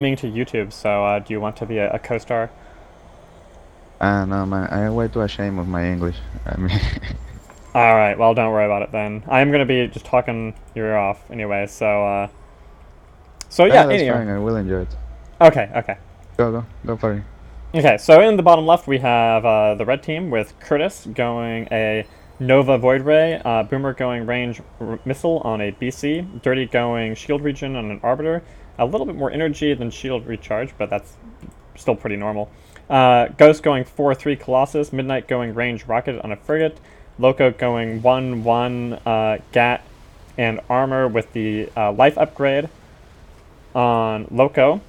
To YouTube, so do you want to be a co-star? No, man, I am way too ashamed of my English. I mean, All right, well, don't worry about it then. I am gonna be just talking your ear off anyway. So yeah. yeah, that's Anyway, fine. I will enjoy it. okay. Go for it. Okay, so in the bottom left we have the red team with Curtis going a Nova Void Ray, Boomer going range missile on a BC, Dirty going shield regen on an Arbiter. A little bit more energy than shield recharge, but that's still pretty normal. Ghost going 4-3 Colossus, Midnight going range rocket on a frigate, Loco going 1-1 Gat and armor with the life upgrade on Loco.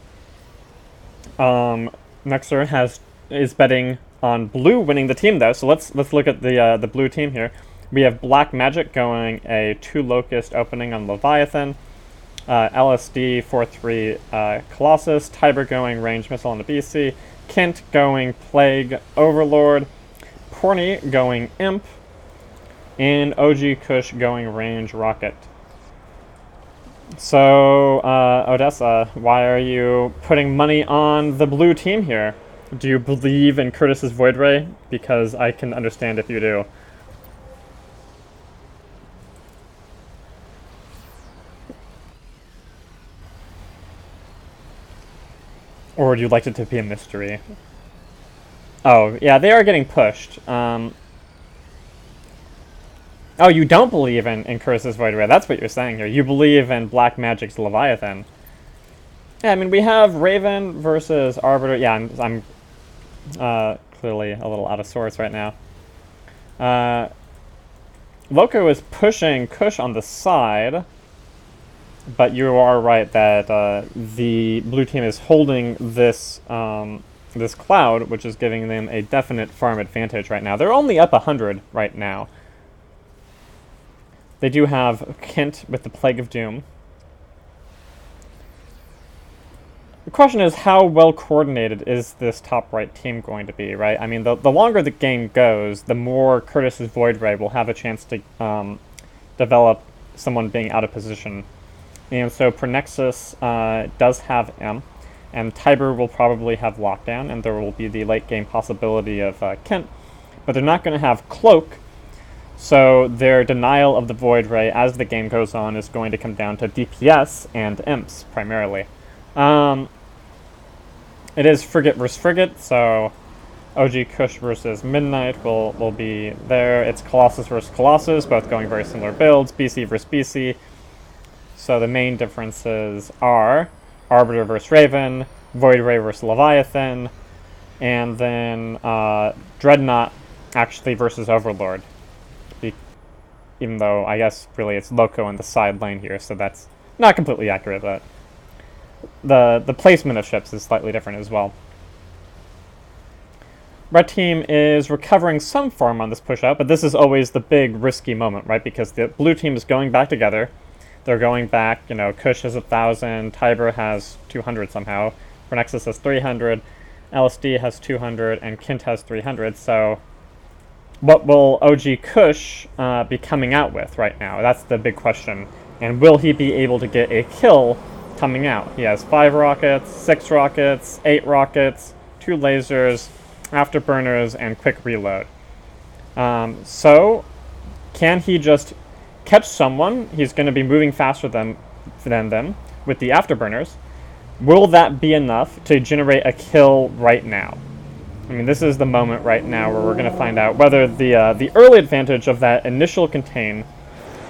Nexer is betting on blue winning the team though, so let's look at the blue team here. We have Black Magic going a 2 Locust opening on Leviathan, LSD 4-3 Colossus, Tiber going range missile on the BC, Kent going Plague Overlord, Porny going Imp, and OG Kush going range rocket. So, Odessa, why are you putting money on the blue team here? Do you believe in Curtis's Void Ray? Because I can understand if you do. Or would you like it to be a mystery? Oh, yeah, they are getting pushed. Oh, you don't believe in Curtis's Void Ray. That's what you're saying here. You believe in Black Magic's Leviathan. Yeah, I mean, we have Raven versus Arbiter. Yeah, I'm clearly a little out of sorts right now. Loco is pushing Kush on the side, but you are right that the blue team is holding this this cloud, which is giving them a definite farm advantage right now. They're only up 100 right now. They do have Kent with the Plague of Doom. The question is, how well coordinated is this top right team going to be, right? I mean, the longer the game goes, the more Curtis's Void Ray will have a chance to develop someone being out of position. And so Pernexus does have M, and Tiber will probably have Lockdown, and there will be the late game possibility of Kent, but they're not going to have Cloak, so their denial of the Void Ray as the game goes on is going to come down to DPS and Imps, primarily. It is Frigate versus Frigate, so OG Kush versus Midnight will be there. It's Colossus versus Colossus, both going very similar builds, BC versus BC. So the main differences are Arbiter versus Raven, Void Ray versus Leviathan, and then Dreadnought actually versus Overlord. Even though I guess really it's Loco in the side lane here, so that's not completely accurate, but the placement of ships is slightly different as well. Red team is recovering some farm on this push out, but this is always the big risky moment, right? Because the blue team is going back together. They're going back, you know, Kush has 1,000, Tiber has 200 somehow, Pernexus has 300, LSD has 200, and Kint has 300, so what will OG Kush be coming out with right now? That's the big question. And will he be able to get a kill coming out? He has 5 rockets, 6 rockets, 8 rockets, 2 lasers, afterburners, and quick reload. So, can he just catch someone? He's going to be moving faster than them with the afterburners. Will that be enough to generate a kill right now? I mean, this is the moment right now where we're going to find out whether the early advantage of that initial contain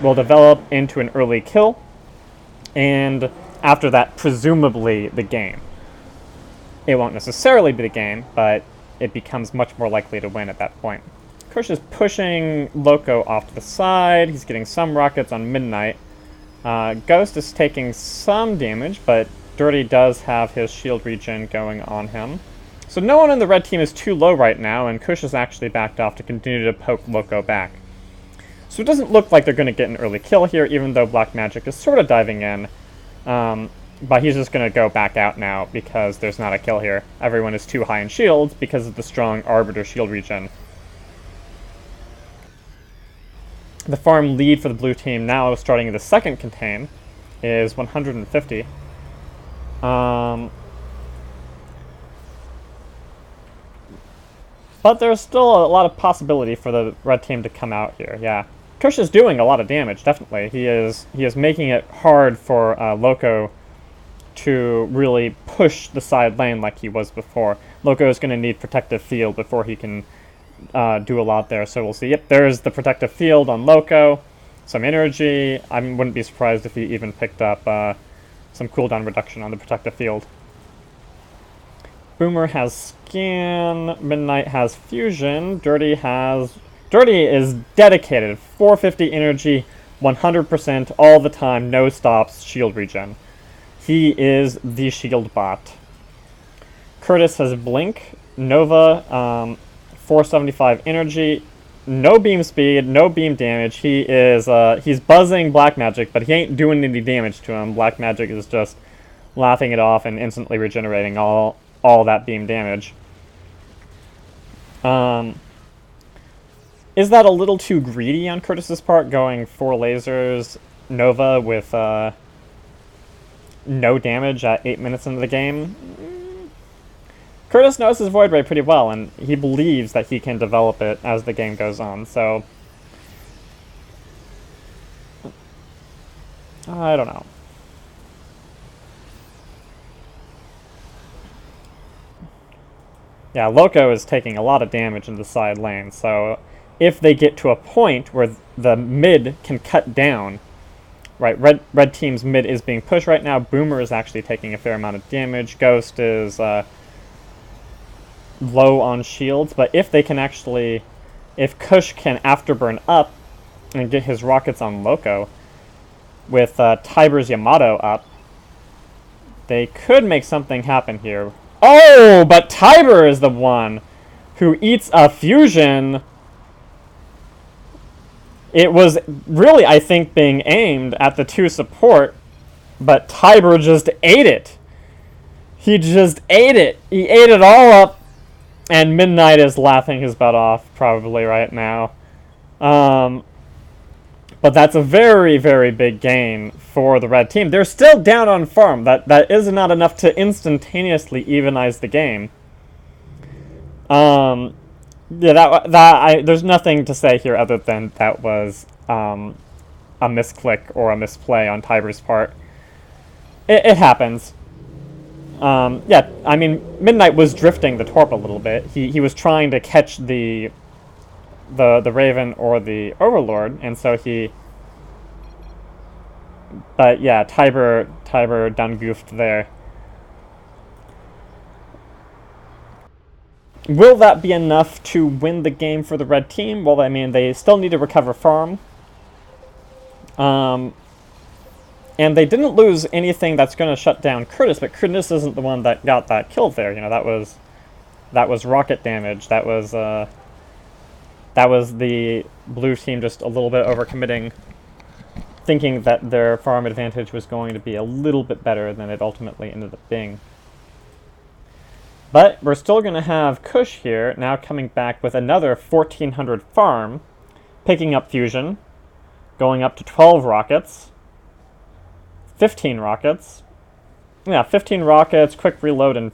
will develop into an early kill, and after that, presumably the game. It won't necessarily be the game, but it becomes much more likely to win at that point. Kush is pushing Loco off to the side. He's getting some rockets on Midnight. Ghost is taking some damage, but Dirty does have his shield regen going on him. So no one in the red team is too low right now, and Kush is actually backed off to continue to poke Loco back. So it doesn't look like they're going to get an early kill here, even though Black Magic is sort of diving in. But he's just going to go back out now because there's not a kill here. Everyone is too high in shields because of the strong Arbiter shield regen. The farm lead for the blue team now, starting in the second contain, is 150. But there's still a lot of possibility for the red team to come out here, yeah. Kush is doing a lot of damage, definitely. He is making it hard for Loco to really push the side lane like he was before. Loco is going to need protective field before he can do a lot there, so we'll see. Yep, there's the protective field on Loco. Some energy. I wouldn't be surprised if he even picked up some cooldown reduction on the protective field. Boomer has scan, Midnight has fusion, Dirty is dedicated, 450 energy, 100% all the time, no stops, shield regen. He is the shield bot. Curtis has blink, Nova, 475 energy, no beam speed, no beam damage. He is he's buzzing Black Magic, but he ain't doing any damage to him. Black Magic is just laughing it off and instantly regenerating all that beam damage. Is that a little too greedy on Curtis's part, going 4 lasers, Nova with no damage at 8 minutes into the game? Curtis knows his Void Ray pretty well, and he believes that he can develop it as the game goes on, so I don't know. Yeah, Loco is taking a lot of damage in the side lane, so if they get to a point where the mid can cut down, right, red team's mid is being pushed right now, Boomer is actually taking a fair amount of damage, Ghost is low on shields, but if they can actually, if Kush can afterburn up and get his rockets on Loco, with Tiber's Yamato up, they could make something happen here. Oh, but Tiber is the one who eats a fusion. It was really, I think, being aimed at the 2 support, but Tiber just ate it. He just ate it. He ate it all up, and Midnight is laughing his butt off probably right now. But that's a very, very big gain for the red team. They're still down on farm. That is not enough to instantaneously evenize the game. Yeah, there's nothing to say here other than that was a misclick or a misplay on Tiber's part. It happens. Yeah, I mean, Midnight was drifting the Torp a little bit. He was trying to catch the Raven or the Overlord, and so he... But yeah, Tiber done goofed there. Will that be enough to win the game for the red team? Well, I mean, they still need to recover farm. And they didn't lose anything that's going to shut down Curtis, but Curtis isn't the one that got that kill there. You know, that was rocket damage. That was the blue team just a little bit overcommitting, thinking that their farm advantage was going to be a little bit better than it ultimately ended up being. But we're still going to have Kush here, now coming back with another 1400 farm, picking up fusion, going up to 12 rockets, 15 rockets. Yeah, 15 rockets, quick reload, and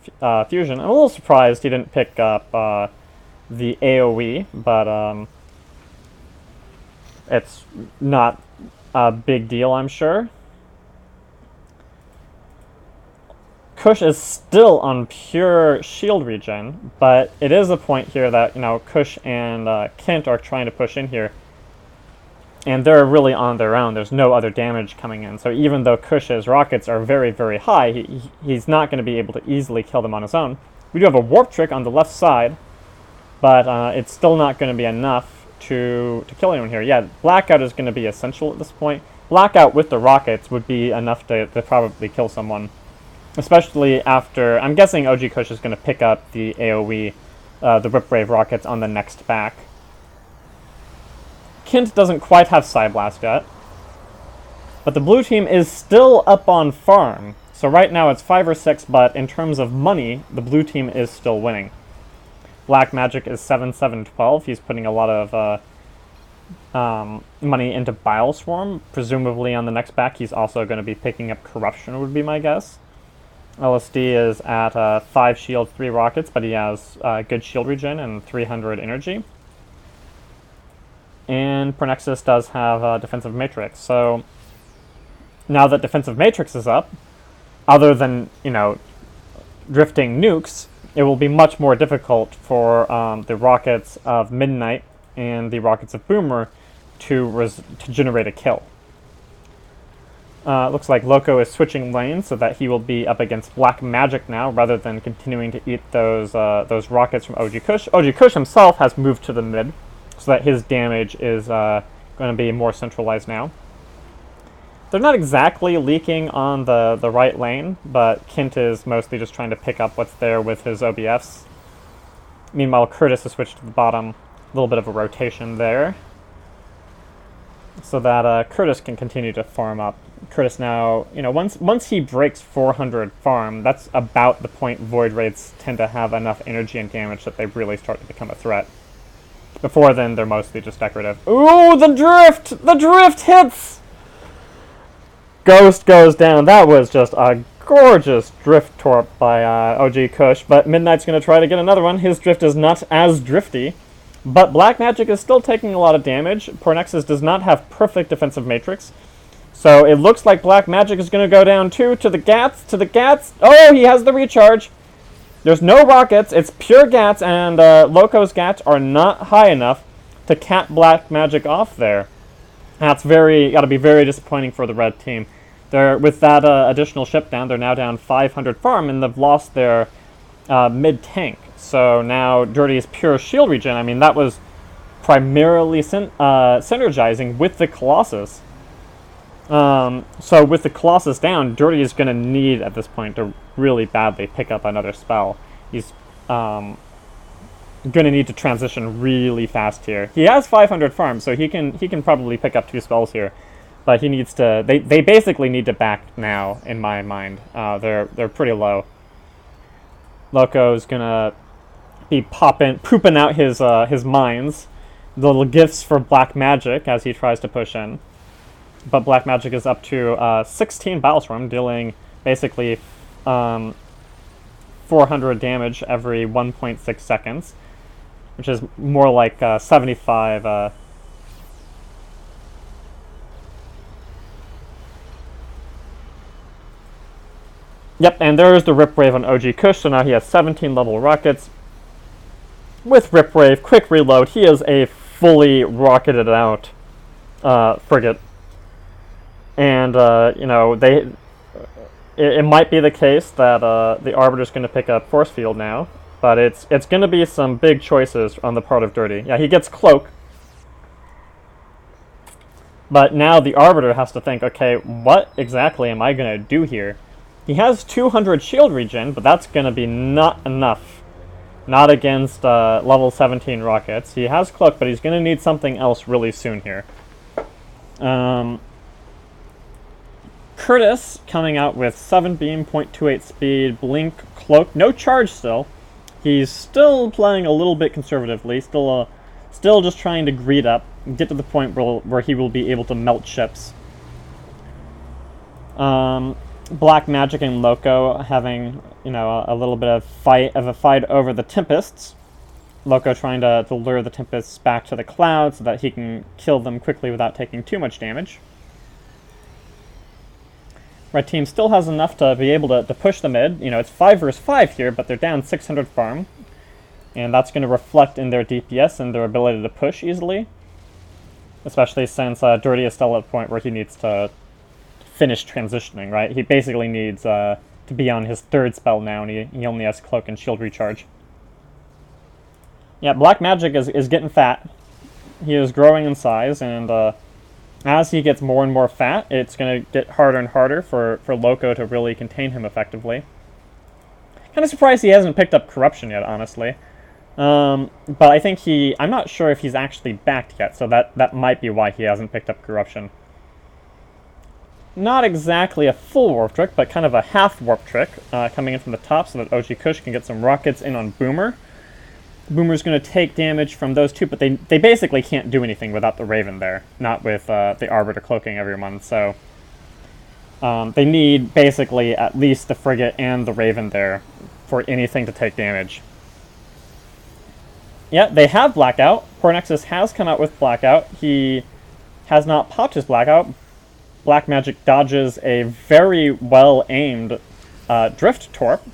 fusion. I'm a little surprised he didn't pick up the AoE, but it's not a big deal, I'm sure. Kush is still on pure shield regen, but it is a point here that, you know, Kush and Kent are trying to push in here, and they're really on their own. There's no other damage coming in, so even though Kush's rockets are very, very high, he's not going to be able to easily kill them on his own. We do have a warp trick on the left side, but it's still not going to be enough to kill anyone here. Yeah, Blackout is going to be essential at this point. Blackout with the rockets would be enough to probably kill someone. Especially after, I'm guessing OG Kush is going to pick up the AoE, the Rip Brave rockets on the next back. Kint doesn't quite have Psyblast yet. But the blue team is still up on farm. So right now it's 5 or 6, but in terms of money, the blue team is still winning. Black Magic is 7-7-12. He's putting a lot of money into Bile Swarm. Presumably on the next back he's also going to be picking up Corruption, would be my guess. LSD is at 5 shield, 3 rockets, but he has good shield regen and 300 energy. And Pronexus does have Defensive Matrix. So now that Defensive Matrix is up, other than, drifting nukes, it will be much more difficult for the rockets of Midnight and the rockets of Boomer to generate a kill. Looks like Loco is switching lanes so that he will be up against Black Magic now, rather than continuing to eat those rockets from OG Kush. OG Kush himself has moved to the mid, so that his damage is going to be more centralized now. They're not exactly leaking on the right lane, but Kint is mostly just trying to pick up what's there with his OBFs. Meanwhile, Curtis has switched to the bottom. A little bit of a rotation there, so that Curtis can continue to farm up. Curtis now, once he breaks 400 farm, that's about the point Void Wraiths tend to have enough energy and damage that they really start to become a threat. Before then, they're mostly just decorative. Ooh, the drift! The drift hits! Ghost goes down. That was just a gorgeous drift torp by OG Kush, but Midnight's going to try to get another one. His drift is not as drifty, but Black Magic is still taking a lot of damage. Pornexus does not have perfect defensive matrix, so it looks like Black Magic is going to go down too. To the Gats. Oh, he has the recharge. There's no rockets. It's pure Gats, and Loco's Gats are not high enough to cap Black Magic off there. That's got to be very disappointing for the red team. With that additional ship down, they're now down 500 farm, and they've lost their mid tank. So now Dirty is pure shield regen. I mean, that was primarily synergizing with the Colossus. So with the Colossus down, Dirty is going to need at this point to really badly pick up another spell. He's going to need to transition really fast here. He has 500 farm, so he can probably pick up 2 spells here. But he needs to. They basically need to back now, in my mind. They're pretty low. Loco's gonna be pooping out his mines, the little gifts for Black Magic as he tries to push in. But Black Magic is up to 16 Battlestorm, dealing basically 400 damage every 1.6 seconds, which is more like 75. Yep, and there's the Rip Wave on OG Kush, so now he has 17 level rockets. With Rip Wave, quick reload, he is a fully rocketed out frigate. And, it might be the case that the Arbiter's going to pick up Force Field now, but it's going to be some big choices on the part of Dirty. Yeah, he gets Cloak. But now the Arbiter has to think, okay, what exactly am I going to do here? He has 200 shield regen, but that's going to be not enough. Not against level 17 rockets. He has Cloak, but he's going to need something else really soon here. Curtis coming out with 7 beam, 0.28 speed, blink, Cloak, no charge still. He's still playing a little bit conservatively, still just trying to greed up, get to the point where he will be able to melt ships. Black Magic and Loco having, a little bit of a fight over the Tempests. Loco trying to lure the Tempests back to the cloud so that he can kill them quickly without taking too much damage. Red team still has enough to be able to push the mid. It's 5 versus 5 here, but they're down 600 farm. And that's going to reflect in their DPS and their ability to push easily. Especially since Dirty is still at a point where he needs to finish transitioning, right? He basically needs to be on his 3rd spell now, and he only has Cloak and Shield Recharge. Yeah, Black Magic is getting fat. He is growing in size, and as he gets more and more fat, it's going to get harder and harder for Loco to really contain him effectively. Kind of surprised he hasn't picked up Corruption yet, honestly. But I think I'm not sure if he's actually backed yet, so that might be why he hasn't picked up Corruption. Not exactly a full warp trick, but kind of a half warp trick coming in from the top so that OG Kush can get some rockets in on Boomer. Boomer's going to take damage from those two, but they basically can't do anything without the Raven there, not with the Arbiter cloaking everyone, so They need basically at least the frigate and the Raven there for anything to take damage. Yeah, they have Blackout. Poor Nexus has come out with Blackout. He has not popped his Blackout. Black Magic dodges a very well-aimed Drift Torp.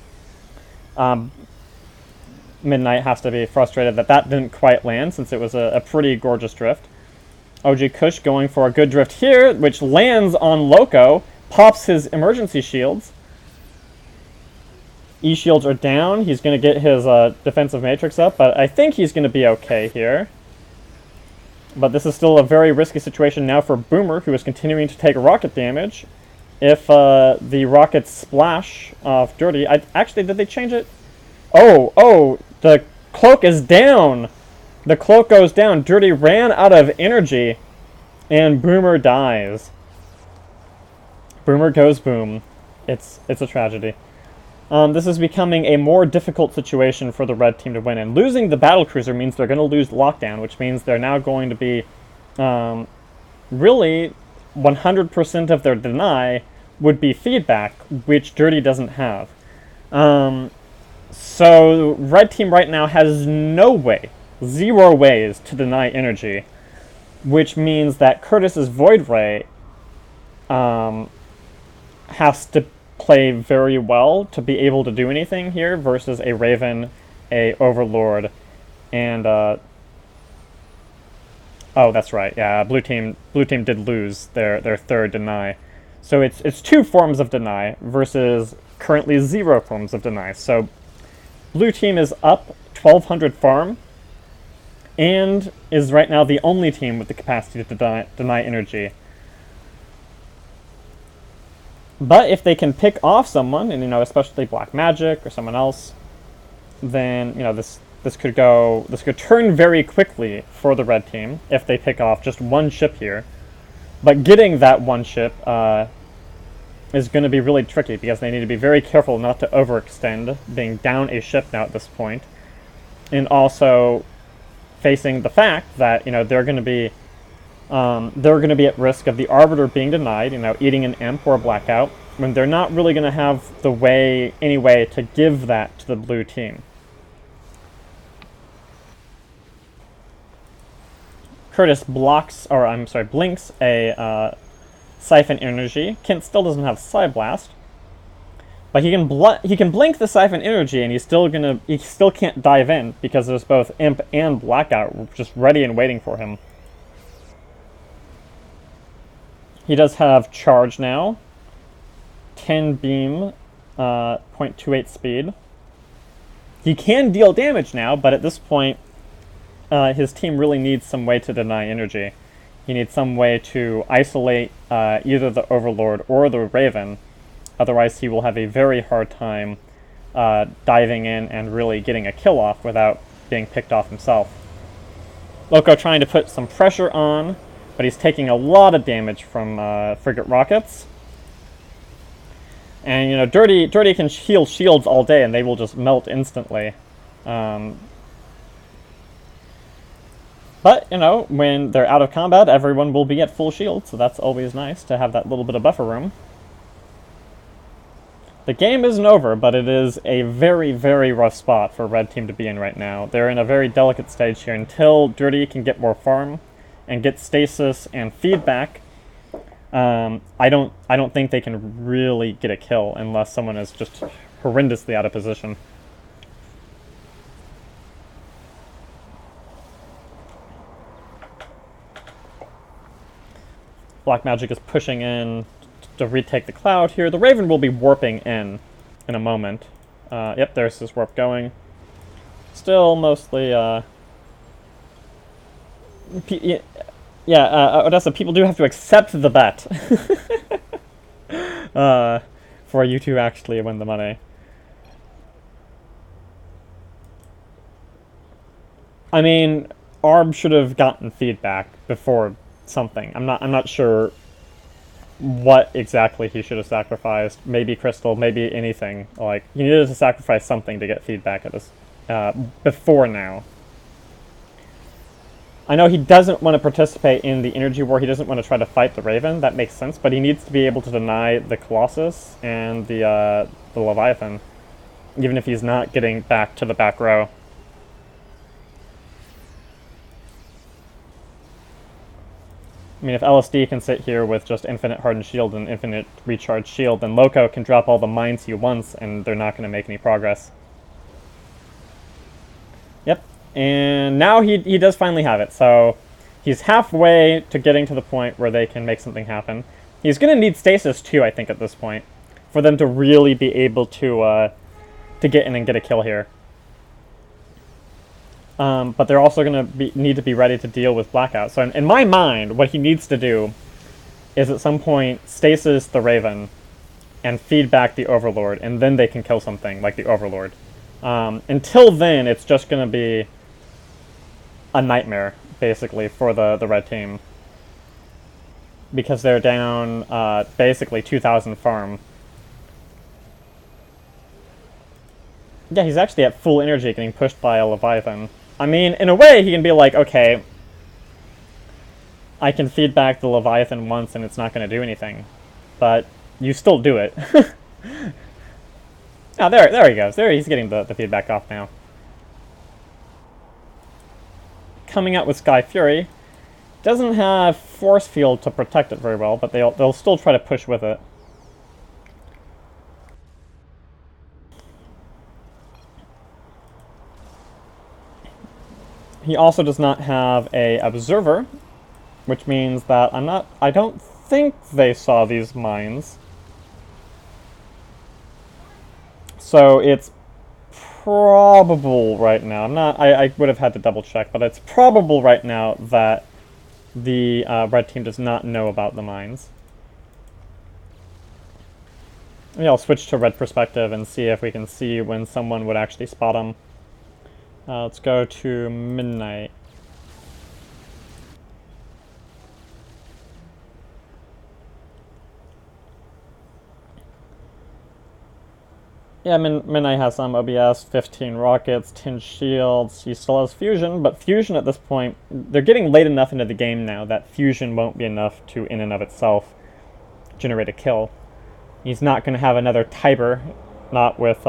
Midnight has to be frustrated that that didn't quite land, since it was a pretty gorgeous drift. OG Kush going for a good drift here, which lands on Loco, pops his emergency shields. E-shields are down. He's going to get his defensive matrix up, but I think he's going to be okay here. But this is still a very risky situation now for Boomer, who is continuing to take rocket damage. If the rockets splash off Dirty... actually, did they change it? Oh, the cloak is down! The cloak goes down. Dirty ran out of energy, and Boomer dies. Boomer goes boom. It's a tragedy. This is becoming a more difficult situation for the red team to win, and losing the battlecruiser means they're going to lose lockdown, which means they're now going to be really 100% of their deny would be feedback, which Dirty doesn't have. So red team right now has no way, 0 ways to deny energy, which means that Curtis's Void Ray has to play very well to be able to do anything here versus a Raven, a Overlord, and oh, that's right. Yeah, blue team did lose their third deny. So it's 2 forms of deny versus currently 0 forms of deny. So blue team is up 1200 farm and is right now the only team with the capacity to deny energy. But if they can pick off someone, and especially Black Magic or someone else, then this could turn very quickly for the red team if they pick off just 1 ship here. But getting that 1 ship is going to be really tricky, because they need to be very careful not to overextend, being down a ship now at this point, and also facing the fact that they're going to be at risk of the Arbiter being denied, eating an Imp or a Blackout, when they're not really going to have any way to give that to the blue team. Curtis blinks a Siphon Energy. Kent still doesn't have Psyblast, but he can blink the Siphon Energy, and he still can't dive in, because there's both Imp and Blackout just ready and waiting for him. He does have Charge now, 10 beam, 0.28 speed. He can deal damage now, but at this point, his team really needs some way to deny energy. He needs some way to isolate either the Overlord or the Raven. Otherwise, he will have a very hard time diving in and really getting a kill off without being picked off himself. Loco trying to put some pressure on, but he's taking a lot of damage from frigate rockets. And Dirty can heal shields all day, and they will just melt instantly. But when they're out of combat, everyone will be at full shield, so that's always nice to have that little bit of buffer room. The game isn't over, but it is a very, very rough spot for red team to be in right now. They're in a very delicate stage here until Dirty can get more farm and get stasis and feedback. I don't think they can really get a kill unless someone is just horrendously out of position. Black Magic is pushing in to retake the cloud here. The Raven will be warping in a moment. Yep, there's his warp going. Still mostly, Odessa, people do have to accept the bet for you to actually win the money. I mean, Arb should have gotten feedback before something. I'm not sure what exactly he should have sacrificed. Maybe Crystal, maybe anything. Like, he needed to sacrifice something to get feedback at this before now. I know he doesn't want to participate in the energy war. He doesn't want to try to fight the Raven. That makes sense, but he needs to be able to deny the Colossus and the Leviathan, even if he's not getting back to the back row. I mean, if LSD can sit here with just infinite hardened shield and infinite recharged shield, then Loco can drop all the mines he wants, and they're not going to make any progress. Yep, and now he does finally have it, so he's halfway to getting to the point where they can make something happen. He's going to need stasis too, I think, at this point, for them to really be able to get in and get a kill here. But they're also going to need to be ready to deal with Blackout. So in my mind, what he needs to do is at some point stasis the Raven and feed back the Overlord, and then they can kill something like the Overlord. Until then, it's just going to be a nightmare, basically, for the red team. Because they're down basically 2,000 farm. Yeah, he's actually at full energy getting pushed by a Leviathan. I mean, in a way, he can be like, okay, I can feed back the Leviathan once and it's not going to do anything. But you still do it. Oh, there he goes. There, he's getting the feedback off now. Coming out with Sky Fury. Doesn't have Force Field to protect it very well, but they'll still try to push with it. He also does not have a Observer, which means that I don't think they saw these mines. So it's probable right now, I would have had to double check, but it's probable right now that the red team does not know about the mines. Maybe I'll switch to red perspective and see if we can see when someone would actually spot them. Let's go to midnight. Yeah, Midnight has some OBS, 15 rockets, 10 shields. He still has fusion, but fusion at this point, they're getting late enough into the game now that fusion won't be enough to, in and of itself, generate a kill. He's not going to have another Tiber, not with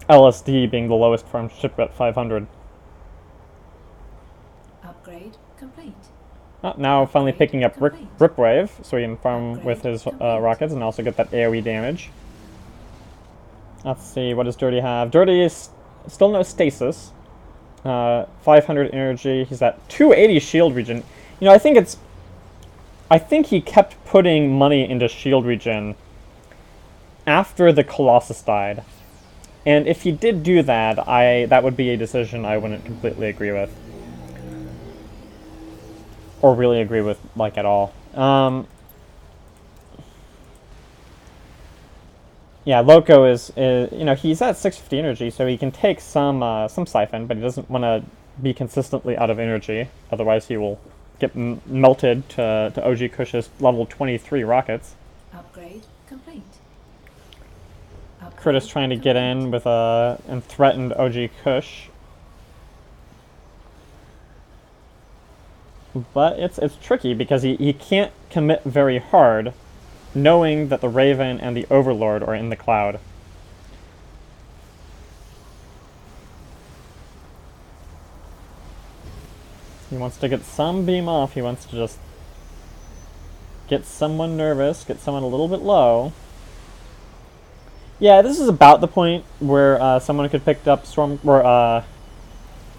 LSD being the lowest farm ship at 500. Upgrade complete. Now finally picking up Ripwave, so he can farm with his rockets and also get that AoE damage. Let's see, what does Dirty have? Dirty is still no stasis. 500 energy. He's at 280 shield regen. You know, I think he kept putting money into shield regen after the Colossus died. And if he did do that, that would be a decision I wouldn't completely agree with. Or really agree with, like, at all. Yeah, Loco is, you know, he's at 650 energy, so he can take some Siphon, but he doesn't want to be consistently out of energy. Otherwise, he will get melted to OG Kush's level 23 rockets. Upgrade complete. Crit is trying to get in with and threatened OG Kush. But it's tricky because he can't commit very hard, knowing that the Raven and the Overlord are in the cloud. He wants to get some beam off. He wants to just get someone nervous, get someone a little bit low. Yeah, this is about the point where someone could pick up Storm, or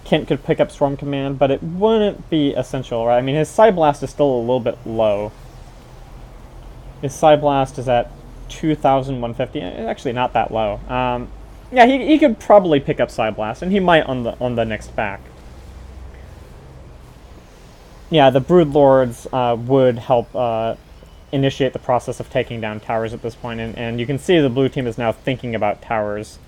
Kent could pick up Storm Command, but it wouldn't be essential, right? I mean, his Psyblast is still a little bit low. His Psyblast is at 2,150. Actually, not that low. Yeah, he could probably pick up Psyblast, and he might on the next back. Yeah, the Broodlords would help initiate the process of taking down towers at this point, and you can see the blue team is now thinking about towers.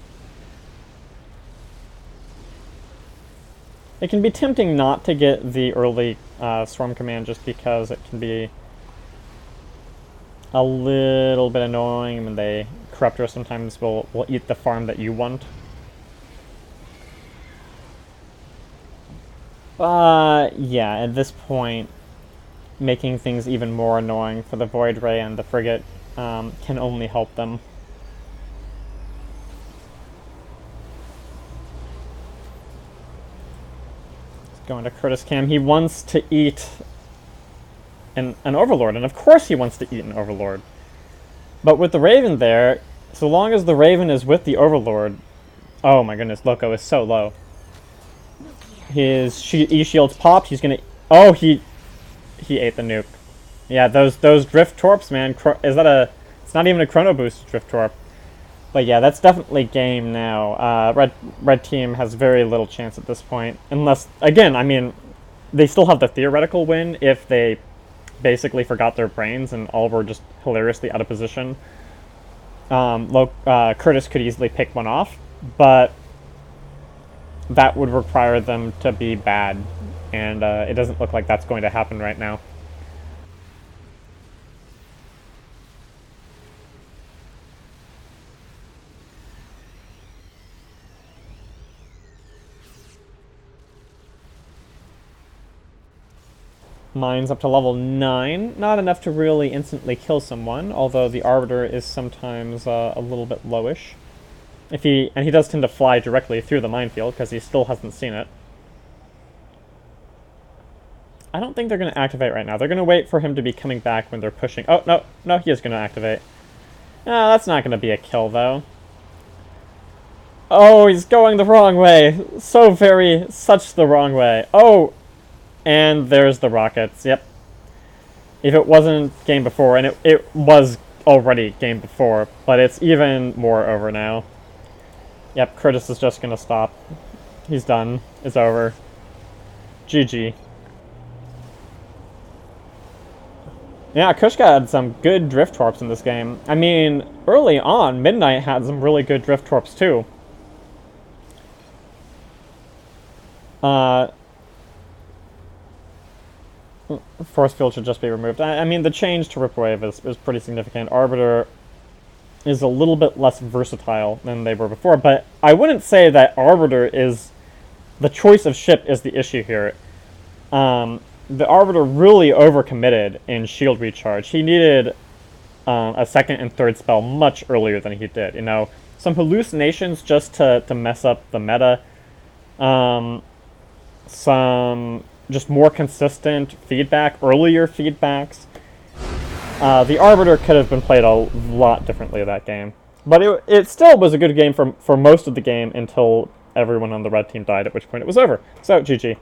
It can be tempting not to get the early Storm Command just because it can be a little bit annoying. I mean, Corruptor sometimes will eat the farm that you want. Yeah, at this point, making things even more annoying for the Void Ray and the Frigate can only help them. Going to Curtis Cam. He wants to eat an Overlord, and of course he wants to eat an Overlord. But with the Raven there, so long as the Raven is with the Overlord... Oh my goodness, Loco is so low. His E-shield's popped, he's gonna... Oh, he ate the nuke. Yeah, those Drift Torps, man. Is that a... It's not even a Chrono Boost Drift Torp. But yeah, that's definitely game now. Red team has very little chance at this point. Unless, again, I mean, they still have the theoretical win if they basically forgot their brains and all were just hilariously out of position. Curtis could easily pick one off, but that would require them to be bad. And it doesn't look like that's going to happen right now. Mine's up to level 9. Not enough to really instantly kill someone, although the Arbiter is sometimes a little bit lowish. And he does tend to fly directly through the minefield, because he still hasn't seen it. I don't think they're going to activate right now. They're going to wait for him to be coming back when they're pushing. Oh, no, he is going to activate. No, that's not going to be a kill, though. Oh, he's going the wrong way. Such the wrong way. Oh! And there's the rockets, yep. If it wasn't game before, and it was already game before, but it's even more over now. Yep, Curtis is just gonna stop. He's done. It's over. GG. Yeah, Kushka had some good Drift Torps in this game. I mean, early on, Midnight had some really good Drift Torps too. Force Field should just be removed. I mean, the change to Ripwave is pretty significant. Arbiter is a little bit less versatile than they were before, but I wouldn't say that Arbiter is... The choice of ship is the issue here. The Arbiter really overcommitted in shield recharge. He needed a second and third spell much earlier than he did. You know, some hallucinations just to mess up the meta. Some just more consistent feedback, earlier feedbacks. The Arbiter could have been played a lot differently that game. But it still was a good game for most of the game until everyone on the red team died, at which point it was over. So, GG.